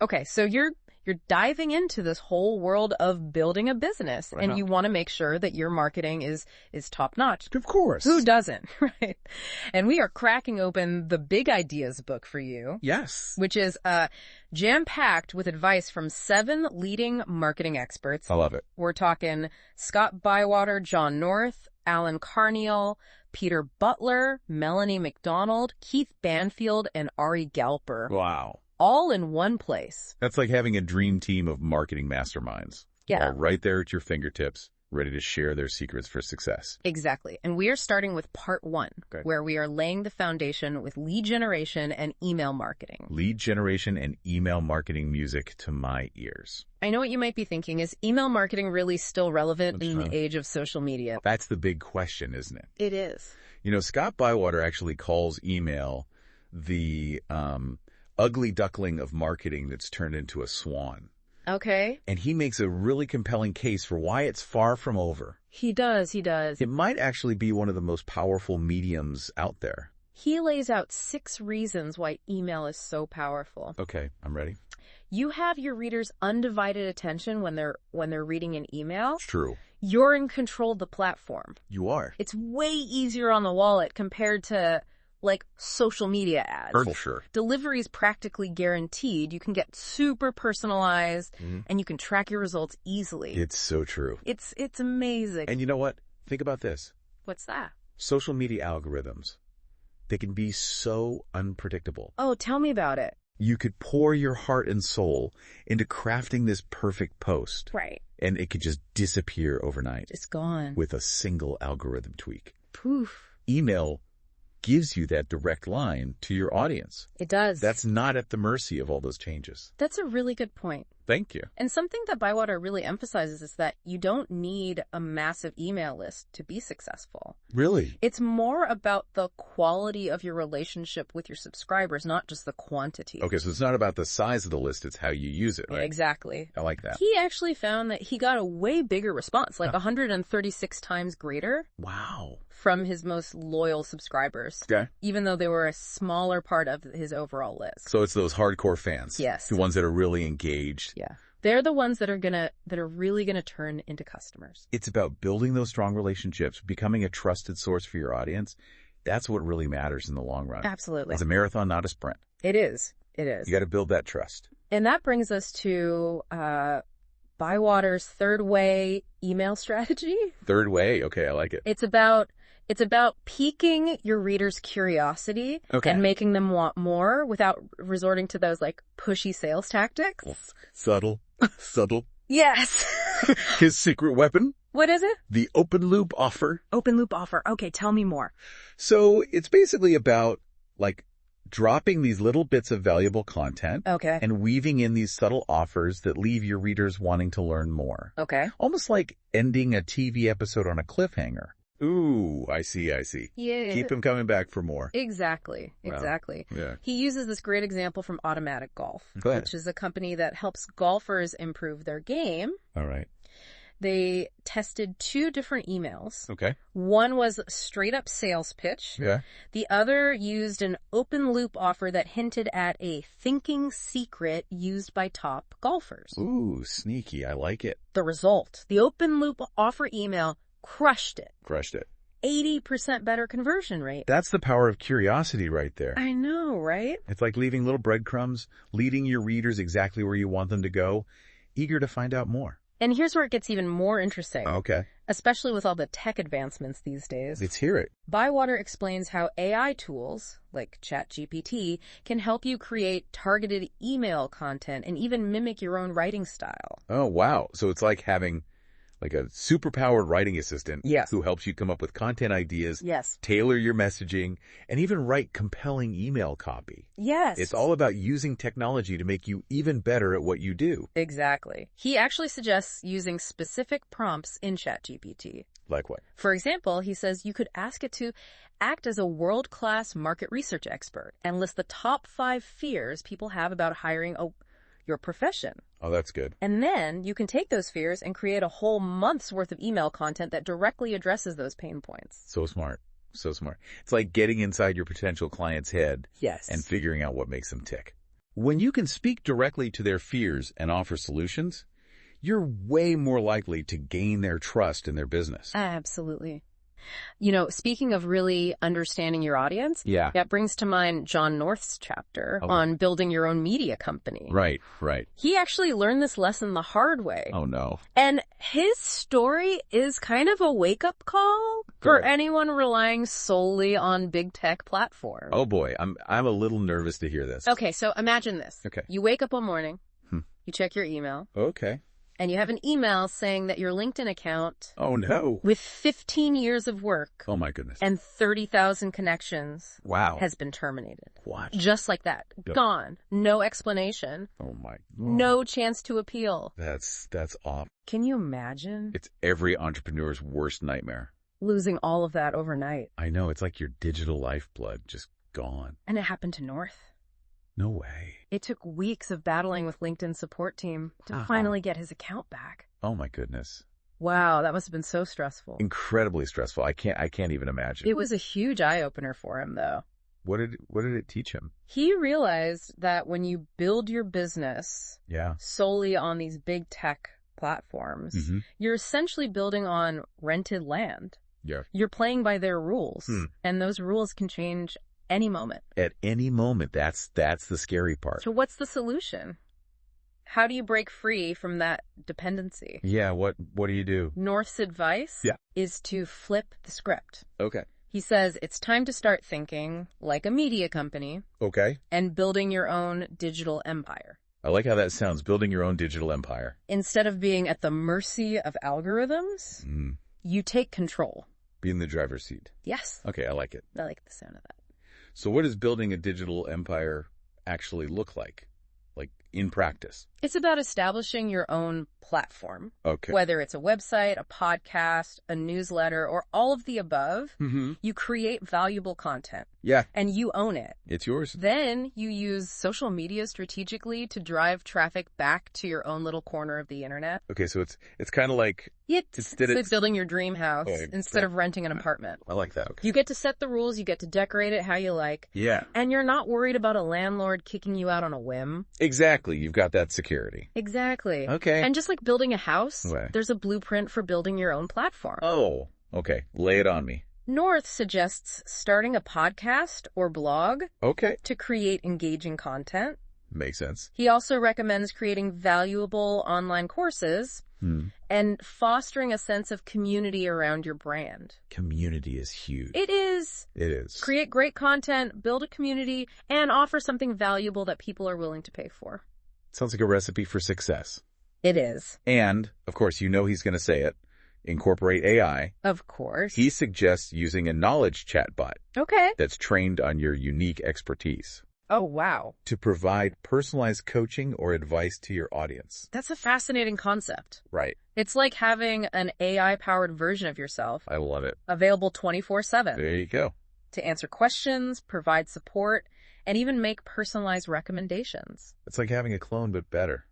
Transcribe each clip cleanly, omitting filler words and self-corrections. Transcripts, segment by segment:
Okay, so you're diving into this whole world of building a business, and you want to make sure that your marketing is top notch. Of course. Who doesn't, right? And we are cracking open the Big Ideas book for you. Yes. Which is jam-packed with advice from 7 leading marketing experts. I love it. We're talking Scott Bywater, John North, Alan Carniol, Peter Butler, Melanie MacDonald, Keith Banfield, and Ari Galper. Wow. All in one place. That's like having a dream team of marketing masterminds. Yeah. All right there at your fingertips, ready to share their secrets for success. Exactly. And we are starting with part 1, where we are laying the foundation with lead generation and email marketing. Lead generation and email marketing music to my ears. I know what you might be thinking. Is email marketing really still relevant in the age of social media? That's the big question, isn't it? It is. You know, Scott Bywater actually calls email the ugly duckling of marketing that's turned into a swan. Okay. And he makes a really compelling case for why it's far from over. He does. It might actually be one of the most powerful mediums out there. He lays out 6 reasons why email is so powerful. Okay, I'm ready. You have your readers' undivided attention when they're reading an email. It's true. You're in control of the platform. You are. It's way easier on the wallet compared to like social media ads. For sure. Delivery is practically guaranteed. You can get super personalized and you can track your results easily. It's so true. It's amazing. And you know what? Think about this. What's that? Social media algorithms. They can be so unpredictable. Oh, tell me about it. You could pour your heart and soul into crafting this perfect post. Right. And it could just disappear overnight. It's gone. With a single algorithm tweak. Poof. Email gives you that direct line to your audience. It does. That's not at the mercy of all those changes. That's a really good point. Thank you. And something that Bywater really emphasizes is that you don't need a massive email list to be successful. Really? It's more about the quality of your relationship with your subscribers, not just the quantity. Okay, so it's not about the size of the list, it's how you use it, right? Yeah, exactly. I like that. He actually found that he got a way bigger response, like 136 times greater. Wow. From his most loyal subscribers. Okay. Even though they were a smaller part of his overall list. So it's those hardcore fans. Yes. The ones that are really engaged. Yeah. They're the ones that are really gonna turn into customers. It's about building those strong relationships, becoming a trusted source for your audience. That's what really matters in the long run. Absolutely. It's a marathon, not a sprint. It is. It is. You got to build that trust. And that brings us to Bywater's 3rd way email strategy. 3rd way. Okay, I like it. It's about piquing your readers' curiosity and making them want more without resorting to those like pushy sales tactics. Subtle. Subtle. Yes. His secret weapon? What is it? The open loop offer. Open loop offer. Okay, tell me more. So it's basically about like dropping these little bits of valuable content. Okay. And weaving in these subtle offers that leave your readers wanting to learn more. Okay. Almost like ending a TV episode on a cliffhanger. Ooh, I see. Yeah. Keep them coming back for more. Exactly. Wow. Exactly. Yeah. He uses this great example from Automatic Golf, Go ahead. which is a company that helps golfers improve their game. All right. They tested 2 different emails. Okay. One was straight up sales pitch. Yeah. The other used an open loop offer that hinted at a thinking secret used by top golfers. Ooh, sneaky. I like it. The result, the open loop offer email crushed it. 80% better conversion rate. That's the power of curiosity right there. I know, right? It's like leaving little breadcrumbs, leading your readers exactly where you want them to go, eager to find out more. And here's where it gets even more interesting. Okay. Especially with all the tech advancements these days. Let's hear it. Bywater explains how AI tools, like ChatGPT, can help you create targeted email content and even mimic your own writing style. Oh, wow. So it's like having like a superpowered writing assistant who helps you come up with content ideas, tailor your messaging, and even write compelling email copy. Yes. It's all about using technology to make you even better at what you do. Exactly. He actually suggests using specific prompts in ChatGPT. Like what? For example, he says you could ask it to act as a world-class market research expert and list the top 5 fears people have about hiring your profession. Oh, that's good. And then you can take those fears and create a whole month's worth of email content that directly addresses those pain points. So smart. So smart. It's like getting inside your potential client's head. Yes. And figuring out what makes them tick. When you can speak directly to their fears and offer solutions, you're way more likely to gain their trust in their business. Absolutely. Speaking of really understanding your audience, that brings to mind John North's chapter on building your own media company. Right. He actually learned this lesson the hard way. Oh, no. And his story is kind of a wake-up call for anyone relying solely on big tech platforms. Oh, boy. I'm a little nervous to hear this. Okay, so imagine this. Okay. You wake up one morning, you check your email. Okay. And you have an email saying that your LinkedIn account... Oh, no. ...with 15 years of work... Oh, my goodness. ...and 30,000 connections... Wow. ...has been terminated. What? Just like that. Yep. Gone. No explanation. Oh, my... No chance to appeal. That's awful. Can you imagine? It's every entrepreneur's worst nightmare. Losing all of that overnight. I know. It's like your digital lifeblood just gone. And it happened to North. No way. It took weeks of battling with LinkedIn's support team to finally get his account back. Oh, my goodness. Wow, that must have been so stressful. Incredibly stressful. I can't even imagine. It was a huge eye-opener for him, though. What did it teach him? He realized that when you build your business solely on these big tech platforms, you're essentially building on rented land. Yeah. You're playing by their rules, and those rules can change any moment. At any moment. That's the scary part. So what's the solution? How do you break free from that dependency? Yeah, what do you do? North's advice is to flip the script. Okay. He says it's time to start thinking like a media company. Okay. And building your own digital empire. I like how that sounds, building your own digital empire. Instead of being at the mercy of algorithms, you take control. Be in the driver's seat. Yes. Okay, I like it. I like the sound of that. So what does building a digital empire actually look like in practice? It's about establishing your own platform. Okay. Whether it's a website, a podcast, a newsletter, or all of the above, you create valuable content. Yeah. And you own it. It's yours. Then you use social media strategically to drive traffic back to your own little corner of the internet. Okay, so it's kind of like... It's like building your dream house instead of renting an apartment. I like that. Okay. You get to set the rules, you get to decorate it how you like. Yeah. And you're not worried about a landlord kicking you out on a whim. Exactly. You've got that security. Exactly. Okay. And just like building a house, there's a blueprint for building your own platform. Oh, okay. Lay it on me. North suggests starting a podcast or blog to create engaging content. Makes sense. He also recommends creating valuable online courses and fostering a sense of community around your brand. Community is huge. It is. It is. Create great content, build a community, and offer something valuable that people are willing to pay for. Sounds like a recipe for success. It is. And, of course, he's going to say it. Incorporate AI. Of course. He suggests using a knowledge chatbot. Okay. That's trained on your unique expertise. Oh, wow. To provide personalized coaching or advice to your audience. That's a fascinating concept. Right. It's like having an AI-powered version of yourself. I love it. Available 24/7. There you go. To answer questions, provide support, and even make personalized recommendations. It's like having a clone, but better.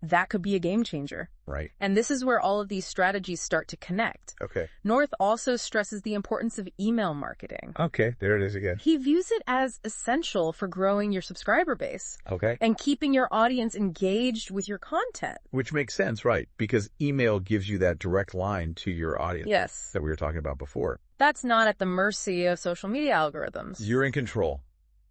That could be a game changer. Right. And this is where all of these strategies start to connect. Okay. North also stresses the importance of email marketing. Okay, there it is again. He views it as essential for growing your subscriber base. Okay. And keeping your audience engaged with your content. Which makes sense, right? Because email gives you that direct line to your audience. Yes. That we were talking about before. That's not at the mercy of social media algorithms. You're in control.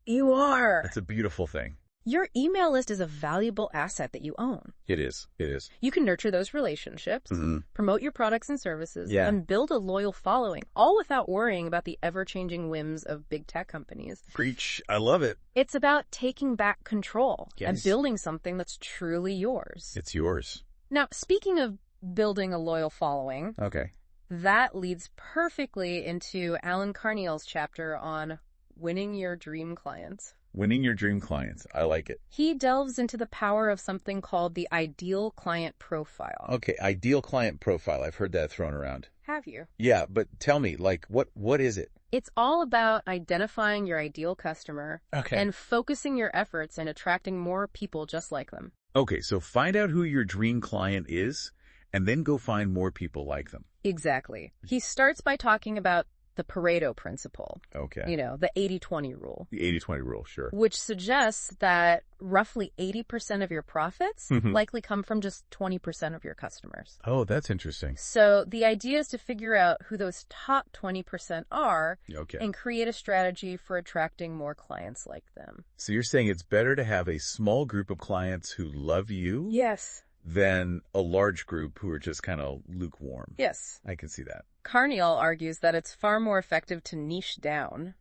You are. That's a beautiful thing. Your email list is a valuable asset that you own. It is. It is. You can nurture those relationships, promote your products and services, Yeah. and build a loyal following, all without worrying about the ever-changing whims of big tech companies. Preach. I love it. It's about taking back control Yes. and building something that's truly yours. It's yours. Now, speaking of building a loyal following, Okay. that leads perfectly into Alan Carniol's chapter on winning your dream clients. Winning your dream clients. I like it. He delves into the power of something called the ideal client profile. Okay, ideal client profile. I've heard that thrown around. Have you? Yeah, but tell me, what is it? It's all about identifying your ideal customer Okay. and focusing your efforts and attracting more people just like them. Okay, so find out who your dream client is, and then go find more people like them. Exactly. He starts by talking about the Pareto principle. Okay. You know, the 80-20 rule. The 80-20 rule, sure. Which suggests that roughly 80% of your profits likely come from just 20% of your customers. Oh, that's interesting. So the idea is to figure out who those top 20% are and create a strategy for attracting more clients like them. So you're saying it's better to have a small group of clients who love you? Yes. Than a large group who are just kind of lukewarm. Yes. I can see that. Carniol argues that it's far more effective to niche down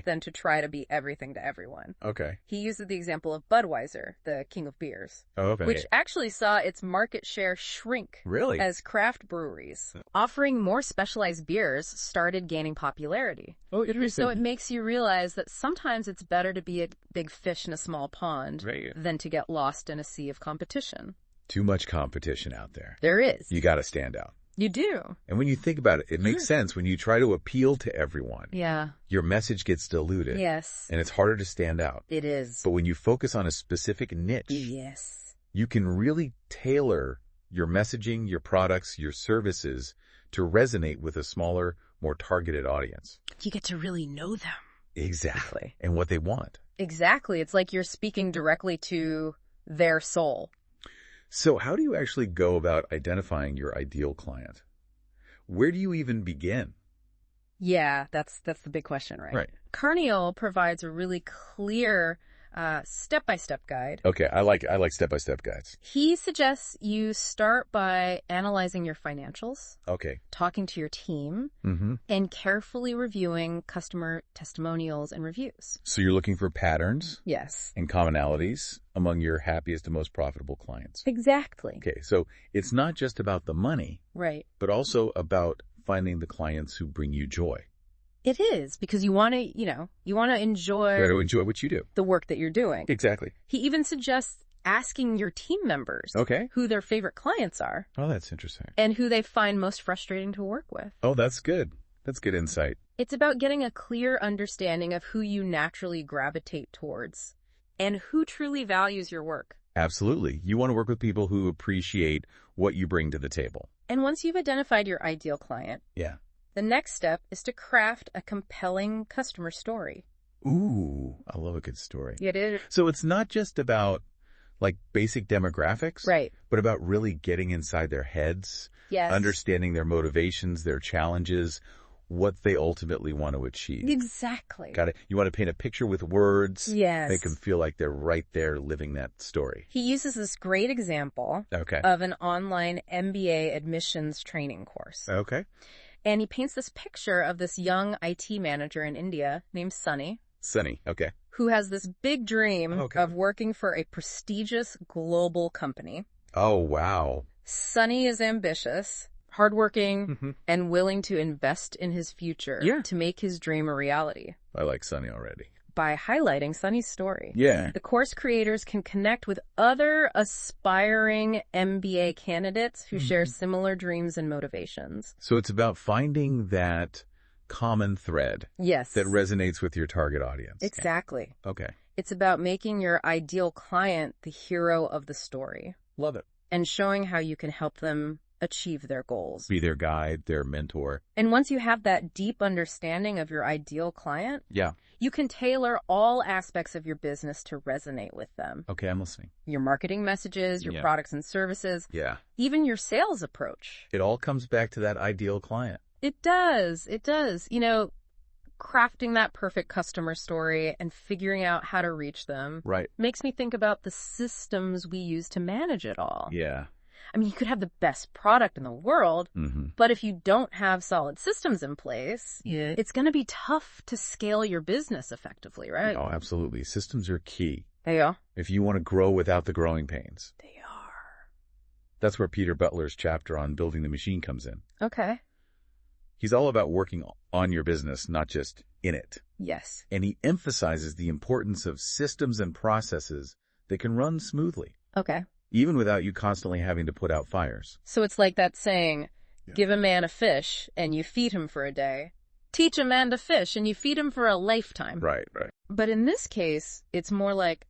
than to try to be everything to everyone. Okay. He uses the example of Budweiser, the king of beers, which actually saw its market share shrink as craft breweries. Offering more specialized beers started gaining popularity. Oh, interesting. So it makes you realize that sometimes it's better to be a big fish in a small pond than to get lost in a sea of competition. Too much competition out there. There is. You got to stand out. You do. And when you think about it, it makes sense. When you try to appeal to everyone, your message gets diluted. Yes. And it's harder to stand out. It is. But when you focus on a specific niche, you can really tailor your messaging, your products, your services to resonate with a smaller, more targeted audience. You get to really know them. Exactly. And what they want. Exactly. It's like you're speaking directly to their soul. So how do you actually go about identifying your ideal client? Where do you even begin? Yeah, that's the big question, right? Right. Carniol provides a really clear step-by-step guide. Okay, I like step-by-step guides. He suggests you start by analyzing your financials, talking to your team, and carefully reviewing customer testimonials and reviews. So you're looking for patterns? Yes. And commonalities among your happiest and most profitable clients. Exactly. Okay, so it's not just about the money, but also about finding the clients who bring you joy. It is, because you want to enjoy... You got to enjoy what you do. The work that you're doing. Exactly. He even suggests asking your team members who their favorite clients are. Oh, that's interesting. And who they find most frustrating to work with. Oh, that's good. That's good insight. It's about getting a clear understanding of who you naturally gravitate towards and who truly values your work. Absolutely. You want to work with people who appreciate what you bring to the table. And once you've identified your ideal client, the next step is to craft a compelling customer story. Ooh, I love a good story. It is. So it's not just about like basic demographics, but about really getting inside their heads, understanding their motivations, their challenges, what they ultimately want to achieve. Exactly. Got it. You want to paint a picture with words. Yes. Make them feel like they're right there living that story. He uses this great example of an online MBA admissions training course. And he paints this picture of this young IT manager in India named Sunny. Who has this big dream of working for a prestigious global company. Oh, wow. Sunny is ambitious, hardworking, and willing to invest in his future to make his dream a reality. I like Sunny already. By highlighting Sunny's story. The course creators can connect with other aspiring MBA candidates who share similar dreams and motivations. So it's about finding that common thread that resonates with your target audience. Exactly. Okay. It's about making your ideal client the hero of the story. Love it. And showing how you can help them achieve their goals. Be their guide, their mentor. And once you have that deep understanding of your ideal client, you can tailor all aspects of your business to resonate with them. Okay, I'm listening. Your marketing messages, your products and services, even your sales approach. It all comes back to that ideal client. It does. It does. You know, crafting that perfect customer story and figuring out how to reach them makes me think about the systems we use to manage it all. I mean, you could have the best product in the world, but if you don't have solid systems in place, it's going to be tough to scale your business effectively, right? Oh, absolutely. Systems are key. They are. If you want to grow without the growing pains. They are. That's where Peter Butler's chapter on building the machine comes in. Okay. He's all about working on your business, not just in it. Yes. And he emphasizes the importance of systems and processes that can run smoothly. Okay. Even without you constantly having to put out fires. So it's like that saying, give a man a fish and you feed him for a day. Teach a man to fish and you feed him for a lifetime. Right. But in this case, it's more like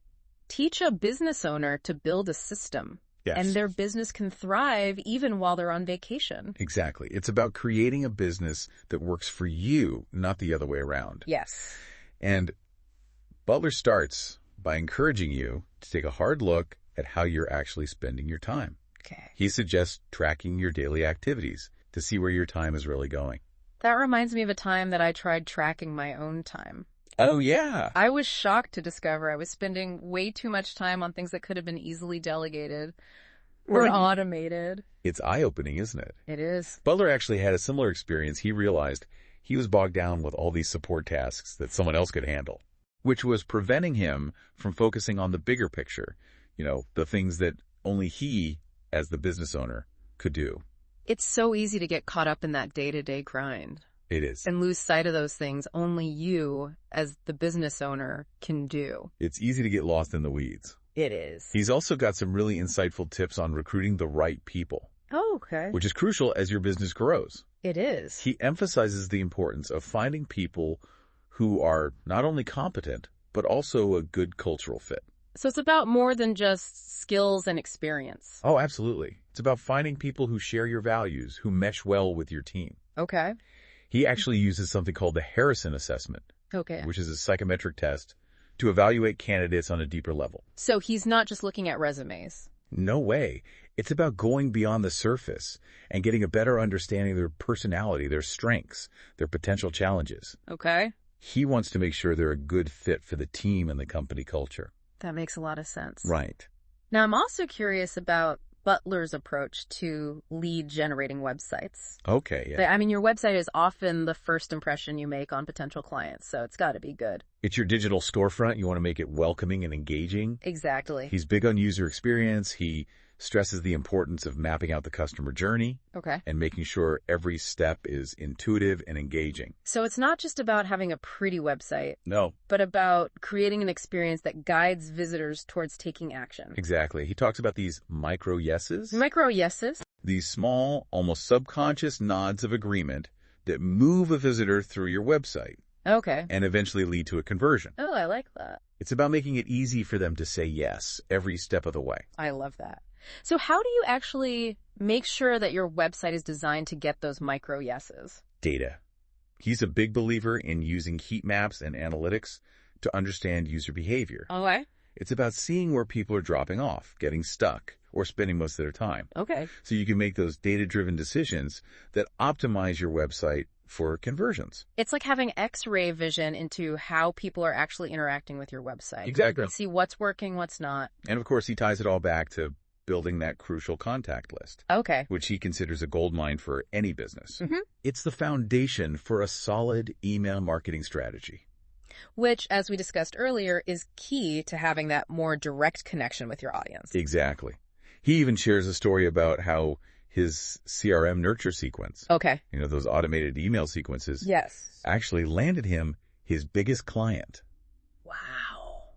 teach a business owner to build a system Yes. And their business can thrive even while they're on vacation. Exactly. It's about creating a business that works for you, not the other way around. Yes. And Butler starts by encouraging you to take a hard look at how you're actually spending your time. Okay. He suggests tracking your daily activities to see where your time is really going. That reminds me of a time that I tried tracking my own time. Oh, yeah. I was shocked to discover I was spending way too much time on things that could have been easily delegated or automated. It's eye-opening, isn't it? It is. Butler actually had a similar experience. He realized he was bogged down with all these support tasks that someone else could handle, which was preventing him from focusing on the bigger picture, the things that only he, as the business owner, could do. It's so easy to get caught up in that day-to-day grind. It is. And lose sight of those things only you, as the business owner, can do. It's easy to get lost in the weeds. It is. He's also got some really insightful tips on recruiting the right people. Oh, okay. Which is crucial as your business grows. It is. He emphasizes the importance of finding people who are not only competent, but also a good cultural fit. So it's about more than just skills and experience. Oh, absolutely. It's about finding people who share your values, who mesh well with your team. Okay. He actually uses something called the Harrison assessment, which is a psychometric test to evaluate candidates on a deeper level. So he's not just looking at resumes. No way. It's about going beyond the surface and getting a better understanding of their personality, their strengths, their potential challenges. Okay. He wants to make sure they're a good fit for the team and the company culture. That makes a lot of sense. Right. Now, I'm also curious about Butler's approach to lead-generating websites. Okay, yeah. I mean, your website is often the first impression you make on potential clients, so it's got to be good. It's your digital storefront. You want to make it welcoming and engaging. Exactly. He's big on user experience. He stresses the importance of mapping out the customer journey. Okay. And making sure every step is intuitive and engaging. So it's not just about having a pretty website. No. But about creating an experience that guides visitors towards taking action. Exactly. He talks about these micro yeses. Micro yeses? These small, almost subconscious nods of agreement that move a visitor through your website. Okay. And eventually lead to a conversion. Oh, I like that. It's about making it easy for them to say yes every step of the way. I love that. So how do you actually make sure that your website is designed to get those micro yeses? Data. He's a big believer in using heat maps and analytics to understand user behavior. Okay. It's about seeing where people are dropping off, getting stuck, or spending most of their time. Okay. So you can make those data-driven decisions that optimize your website for conversions. It's like having X-ray vision into how people are actually interacting with your website. Exactly. See what's working, what's not. And of course, he ties it all back to building that crucial contact list. Okay. Which he considers a goldmine for any business. Mm-hmm. It's the foundation for a solid email marketing strategy. Which, as we discussed earlier, is key to having that more direct connection with your audience. Exactly. He even shares a story about how his CRM nurture sequence, those automated email sequences, actually landed him his biggest client. Wow.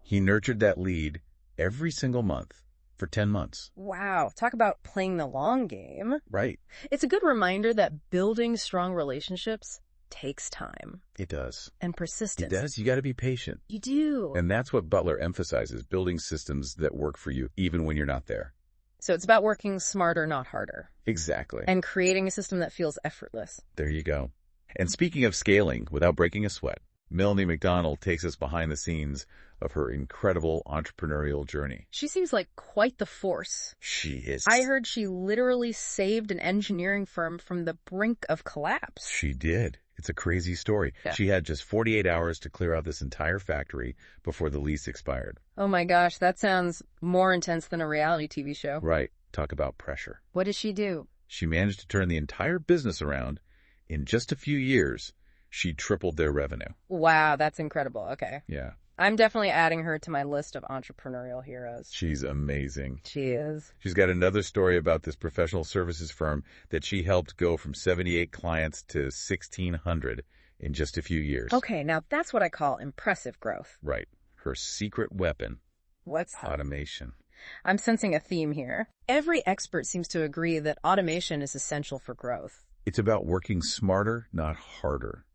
He nurtured that lead every single month for 10 months. Wow. Talk about playing the long game. Right. It's a good reminder that building strong relationships takes time. It does. And persistence. It does. You got to be patient. You do. And that's what Butler emphasizes, building systems that work for you even when you're not there. So it's about working smarter, not harder. Exactly. And creating a system that feels effortless. There you go. And speaking of scaling without breaking a sweat, Melanie MacDonald takes us behind the scenes of her incredible entrepreneurial journey. She seems like quite the force. She is. I heard she literally saved an engineering firm from the brink of collapse. She did. It's a crazy story. Yeah. She had just 48 hours to clear out this entire factory before the lease expired. Oh my gosh, that sounds more intense than a reality TV show. Right. Talk about pressure. What did she do? She managed to turn the entire business around. In just a few years, she tripled their revenue. Wow, that's incredible. Okay. Yeah. I'm definitely adding her to my list of entrepreneurial heroes. She's amazing. She is. She's got another story about this professional services firm that she helped go from 78 clients to 1,600 in just a few years. Okay, now that's what I call impressive growth. Right. Her secret weapon. What's automation? I'm sensing a theme here. Every expert seems to agree that automation is essential for growth. It's about working smarter, not harder.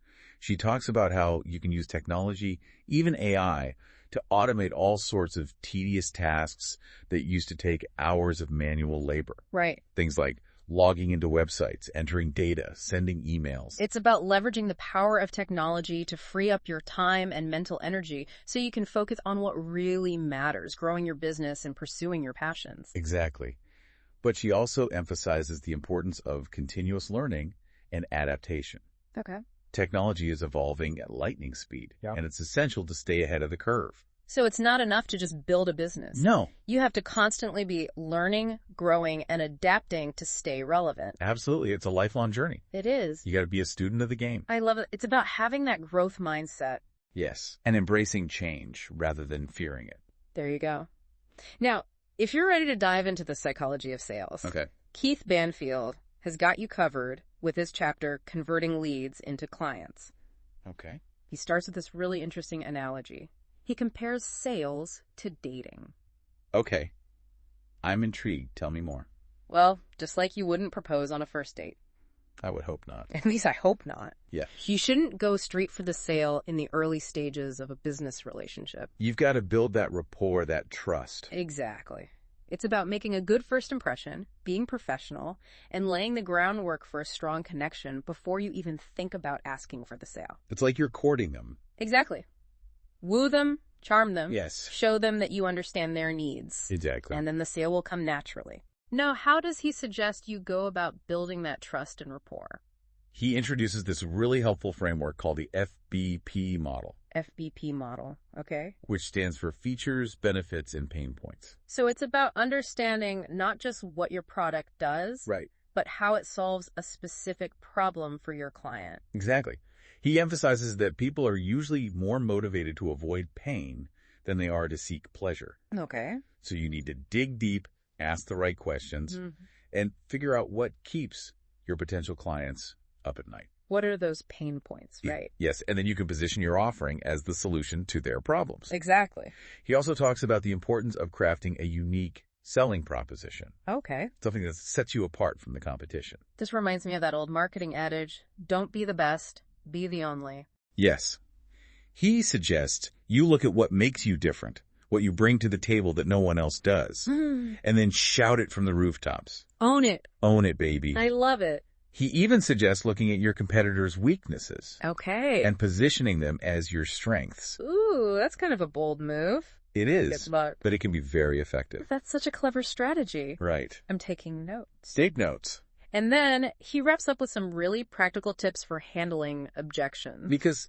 She talks about how you can use technology, even AI, to automate all sorts of tedious tasks that used to take hours of manual labor. Right. Things like logging into websites, entering data, sending emails. It's about leveraging the power of technology to free up your time and mental energy so you can focus on what really matters, growing your business and pursuing your passions. Exactly. But she also emphasizes the importance of continuous learning and adaptation. Okay. Technology is evolving at lightning speed, and it's essential to stay ahead of the curve. So it's not enough to just build a business. No. You have to constantly be learning, growing, and adapting to stay relevant. Absolutely. It's a lifelong journey. It is. You got to be a student of the game. I love it. It's about having that growth mindset. Yes. And embracing change rather than fearing it. There you go. Now, if you're ready to dive into the psychology of sales, okay, Keith Banfield has got you covered with his chapter, Converting Leads into Clients. Okay. He starts with this really interesting analogy. He compares sales to dating. Okay. I'm intrigued. Tell me more. Well, just like you wouldn't propose on a first date. I would hope not. At least I hope not. Yeah. You shouldn't go straight for the sale in the early stages of a business relationship. You've got to build that rapport, that trust. Exactly. It's about making a good first impression, being professional, and laying the groundwork for a strong connection before you even think about asking for the sale. It's like you're courting them. Exactly. Woo them, charm them. Yes. Show them that you understand their needs. Exactly. And then the sale will come naturally. Now, how does he suggest you go about building that trust and rapport? He introduces this really helpful framework called the FBP model. FBP model, okay. Which stands for features, benefits, and pain points. So it's about understanding not just what your product does, right, but how it solves a specific problem for your client. Exactly. He emphasizes that people are usually more motivated to avoid pain than they are to seek pleasure. Okay. So you need to dig deep, ask the right questions, and figure out what keeps your potential clients up at night. What are those pain points, right? Yes, and then you can position your offering as the solution to their problems. Exactly. He also talks about the importance of crafting a unique selling proposition. Okay. Something that sets you apart from the competition. This reminds me of that old marketing adage, don't be the best, be the only. Yes. He suggests you look at what makes you different, what you bring to the table that no one else does, and then shout it from the rooftops. Own it. Own it, baby. I love it. He even suggests looking at your competitors' weaknesses. Okay. And positioning them as your strengths. Ooh, that's kind of a bold move. It is, but it can be very effective. That's such a clever strategy. Right. I'm taking notes. Take notes. And then he wraps up with some really practical tips for handling objections. Because,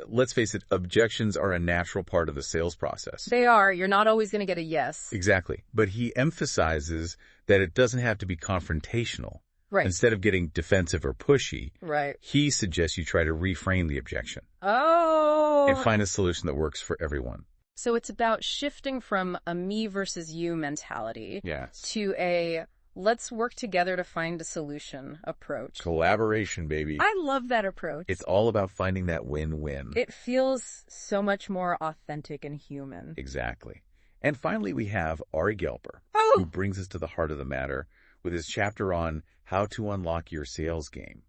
let's face it, objections are a natural part of the sales process. They are. You're not always going to get a yes. Exactly. But he emphasizes that it doesn't have to be confrontational. Right. Instead of getting defensive or pushy, right, he suggests you try to reframe the objection. Oh. And find a solution that works for everyone. So it's about shifting from a me versus you mentality to a let's work together to find a solution approach. Collaboration, baby. I love that approach. It's all about finding that win-win. It feels so much more authentic and human. Exactly. And finally, we have Ari Galper, who brings us to the heart of the matter with his chapter on how to unlock your sales game.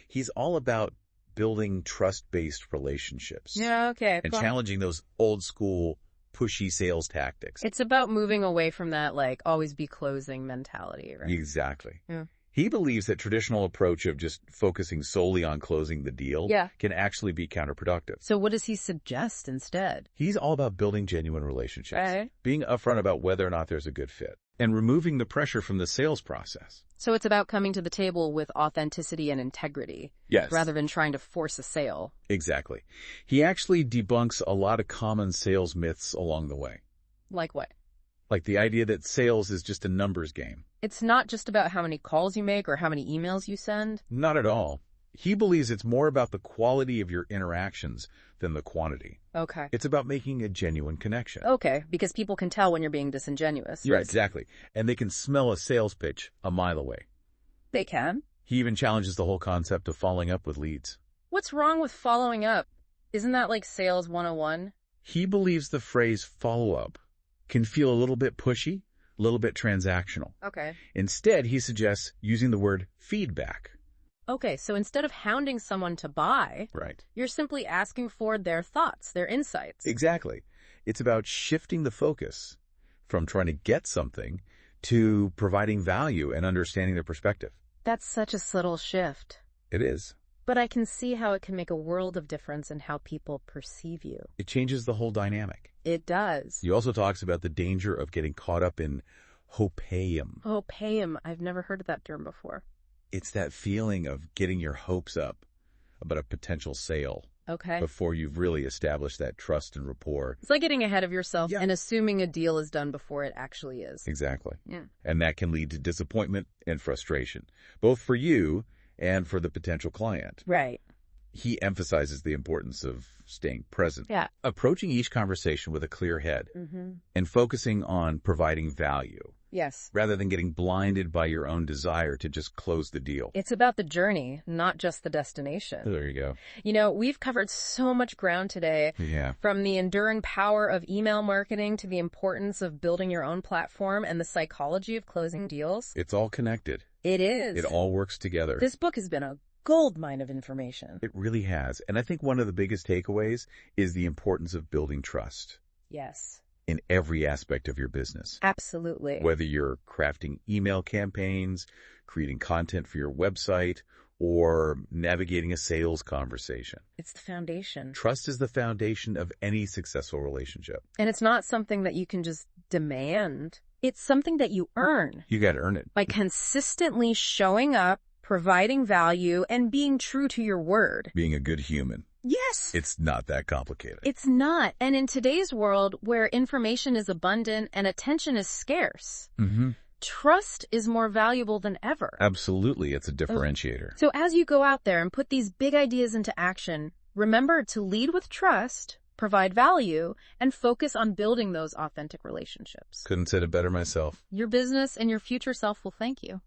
He's all about building trust-based relationships. Yeah, okay. And challenging those old-school, pushy sales tactics. It's about moving away from that, like, always be closing mentality, right? Exactly. Yeah. He believes that traditional approach of just focusing solely on closing the deal can actually be counterproductive. So what does he suggest instead? He's all about building genuine relationships, being upfront about whether or not there's a good fit, and removing the pressure from the sales process. So it's about coming to the table with authenticity and integrity, rather than trying to force a sale. Exactly. He actually debunks a lot of common sales myths along the way. Like what? Like the idea that sales is just a numbers game. It's not just about how many calls you make or how many emails you send? Not at all. He believes it's more about the quality of your interactions than the quantity. Okay. It's about making a genuine connection. Okay, because people can tell when you're being disingenuous. Right, exactly. And they can smell a sales pitch a mile away. They can? He even challenges the whole concept of following up with leads. What's wrong with following up? Isn't that like sales 101? He believes the phrase follow-up can feel a little bit pushy, a little bit transactional. Okay. Instead, he suggests using the word feedback. Okay, so instead of hounding someone to buy, you're simply asking for their thoughts, their insights. Exactly. It's about shifting the focus from trying to get something to providing value and understanding their perspective. That's such a subtle shift. It is. But I can see how it can make a world of difference in how people perceive you. It changes the whole dynamic. It does. He also talks about the danger of getting caught up in hopeum. Hopeum. I've never heard of that term before. It's that feeling of getting your hopes up about a potential sale. Okay. Before you've really established that trust and rapport. It's like getting ahead of yourself and assuming a deal is done before it actually is. Exactly. Yeah. And that can lead to disappointment and frustration, both for you and for the potential client. Right. He emphasizes the importance of staying present. Yeah. Approaching each conversation with a clear head and focusing on providing value. Yes. Rather than getting blinded by your own desire to just close the deal. It's about the journey, not just the destination. There you go. You know, we've covered so much ground today. Yeah. From the enduring power of email marketing to the importance of building your own platform and the psychology of closing deals. It's all connected. It is. It all works together. This book has been a goldmine of information. It really has. And I think one of the biggest takeaways is the importance of building trust. Yes. In every aspect of your business. Absolutely. Whether you're crafting email campaigns, creating content for your website, or navigating a sales conversation. It's the foundation. Trust is the foundation of any successful relationship. And it's not something that you can just demand. It's something that you earn. You got to earn it. By consistently showing up, providing value, and being true to your word. Being a good human. Yes. It's not that complicated. It's not. And in today's world where information is abundant and attention is scarce, trust is more valuable than ever. Absolutely. It's a differentiator. So as you go out there and put these big ideas into action, remember to lead with trust, provide value, and focus on building those authentic relationships. Couldn't say it better myself. Your business and your future self will thank you.